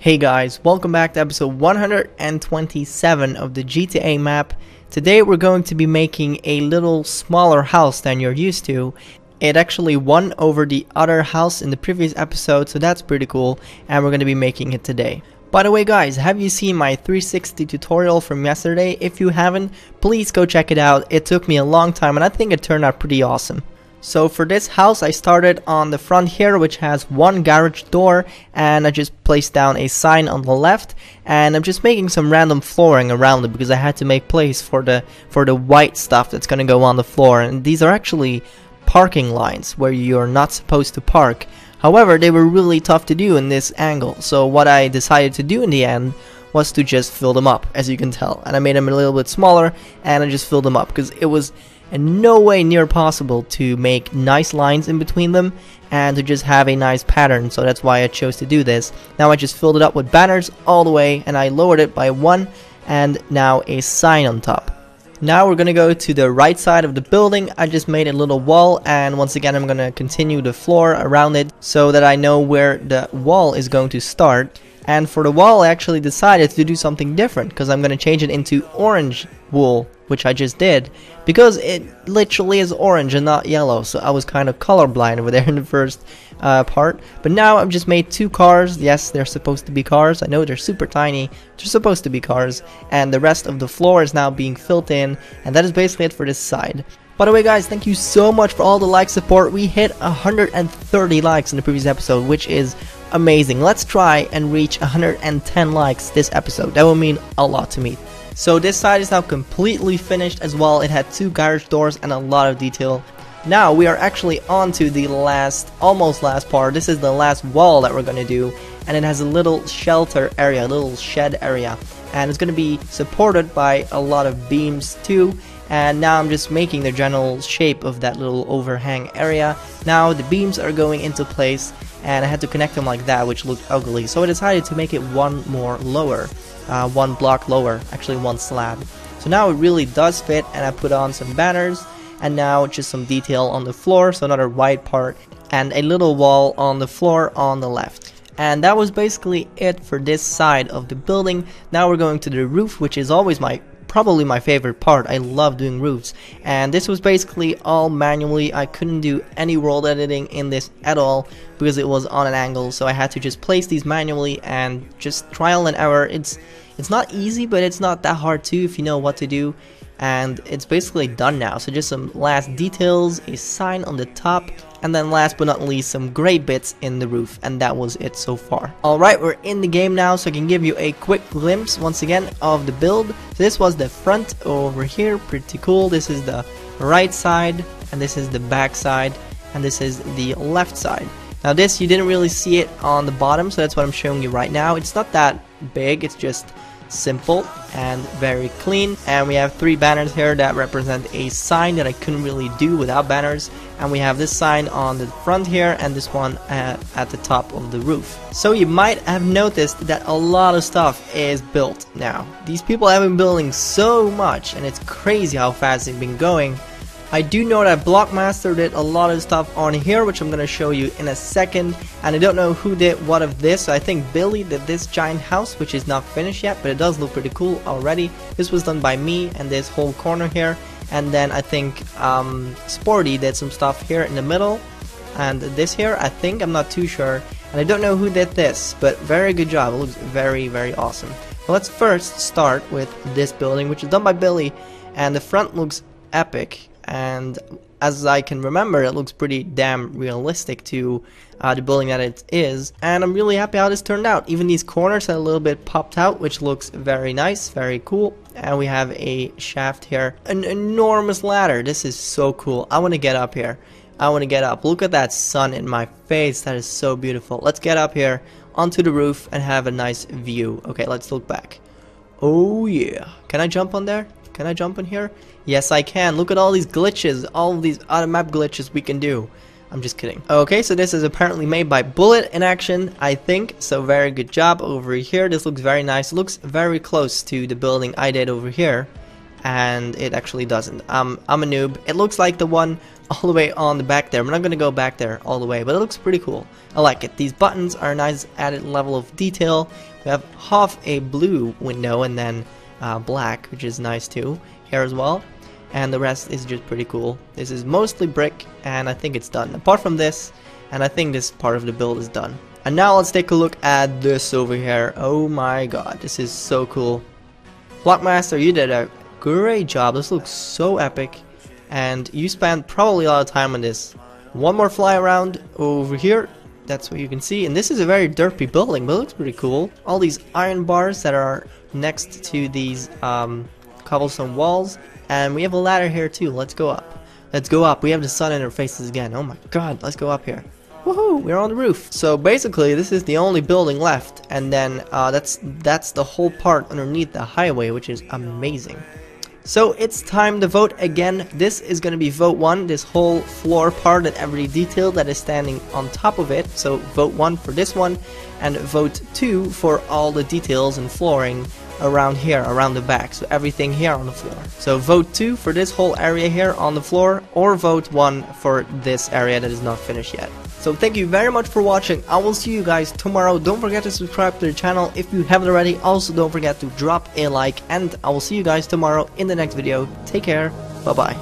Hey guys, welcome back to episode 127 of the GTA map. Today we're going to be making a little smaller house than you're used to. It actually won over the other house in the previous episode, so that's pretty cool, and we're going to be making it today. By the way guys, have you seen my 360 tutorial from yesterday? If you haven't, please go check it out. It took me a long time and I think it turned out pretty awesome. So for this house, I started on the front here, which has one garage door, and I just placed down a sign on the left, and I'm just making some random flooring around it because I had to make place for the white stuff that's gonna go on the floor. And these are actually parking lines where you're not supposed to park. However, they were really tough to do in this angle, so what I decided to do in the end was to just fill them up, as you can tell. And I made them a little bit smaller, and I just filled them up because it was in no way near possible to make nice lines in between them and to just have a nice pattern, so that's why I chose to do this. Now I just filled it up with banners all the way, and I lowered it by one, and now a sign on top. Now we're gonna go to the right side of the building. I just made a little wall, and once again I'm gonna continue the floor around it so that I know where the wall is going to start. And for the wall I actually decided to do something different because I'm gonna change it into orange wool, which I just did because it literally is orange and not yellow, so I was kind of colorblind over there in the first part. But now I've just made two cars. Yes, they're supposed to be cars. I know they're super tiny, they're supposed to be cars, and the rest of the floor is now being filled in, and that is basically it for this side. By the way guys, thank you so much for all the like support. We hit 130 likes in the previous episode, which is amazing. Let's try and reach 110 likes this episode. That will mean a lot to me. So this side is now completely finished as well. It had two garage doors and a lot of detail. Now we are actually on to the almost last part. This is the last wall that we're going to do, and it has a little shelter area, a little shed area, and it's going to be supported by a lot of beams too. And now I'm just making the general shape of that little overhang area. Now the beams are going into place, and I had to connect them like that, which looked ugly, so I decided to make it one more lower. One block lower, actually one slab. So now it really does fit, and I put on some banners, and now just some detail on the floor, so another white part, and a little wall on the floor on the left. And that was basically it for this side of the building. Now we're going to the roof, which is always probably my favorite part. I love doing roofs, and this was basically all manually. I couldn't do any world editing in this at all because it was on an angle, so I had to just place these manually and just trial and error. It's not easy, but it's not that hard too if you know what to do, and it's basically done now. So just some last details, a sign on the top, and then last but not least some gray bits in the roof, and that was it so far. Alright, we're in the game now, so I can give you a quick glimpse once again of the build. So this was the front over here, pretty cool. This is the right side, and this is the back side, and this is the left side. Now this, you didn't really see it on the bottom, so that's what I'm showing you right now. It's not that big, it's just simple and very clean. And we have three banners here that represent a sign that I couldn't really do without banners, and we have this sign on the front here and this one at the top of the roof. So you might have noticed that a lot of stuff is built now. These people have been building so much, and it's crazy how fast they've been going. I do know that Blockmaster did a lot of stuff on here, which I'm going to show you in a second, and I don't know who did what of this. So I think Billy did this giant house, which is not finished yet, but it does look pretty cool already. This was done by me, and this whole corner here, and then I think Sporty did some stuff here in the middle, and this here, I think, I'm not too sure, and I don't know who did this, but very good job. It looks very, very awesome. Well, let's first start with this building, which is done by Billy, and the front looks epic. And as I can remember, it looks pretty damn realistic to the building that it is, and I'm really happy how this turned out. Even these corners are a little bit popped out, which looks very nice, very cool. And we have a shaft here, an enormous ladder. This is so cool. I want to get up here. I want to get up. Look at that sun in my face. That is so beautiful. Let's get up here onto the roof and have a nice view. Okay, let's look back. Oh yeah, can I jump on there? Can I jump in here? Yes, I can. Look at all these glitches, all of these out-of-map glitches we can do. I'm just kidding. Okay, so this is apparently made by Bullet in action, I think. So very good job over here. This looks very nice. It looks very close to the building I did over here, and it actually doesn't. I'm a noob. It looks like the one all the way on the back there. I'm not gonna go back there all the way, but it looks pretty cool. I like it. These buttons are a nice added level of detail. We have half a blue window and then black, which is nice too here as well. And the rest is just pretty cool. This is mostly brick, and I think it's done. Apart from this, and I think this part of the build is done. And now let's take a look at this over here. Oh my god, this is so cool. Blockmaster, you did a great job. This looks so epic, and you spent probably a lot of time on this. One more fly around over here. That's what you can see, and this is a very derpy building, but it looks pretty cool. All these iron bars that are next to these cobblestone walls, and we have a ladder here too. Let's go up. Let's go up. We have the sun in our faces again. Oh my god, let's go up here. Woohoo, we're on the roof. So basically this is the only building left, and then that's the whole part underneath the highway, which is amazing. So it's time to vote again. This is going to be vote 1, this whole floor part and every detail that is standing on top of it. So vote 1 for this one, and vote 2 for all the details and flooring around here, around the back, so everything here on the floor. So vote 2 for this whole area here on the floor, or vote 1 for this area that is not finished yet. So thank you very much for watching. I will see you guys tomorrow. Don't forget to subscribe to the channel if you haven't already. Also don't forget to drop a like, and I will see you guys tomorrow in the next video. Take care. Bye bye.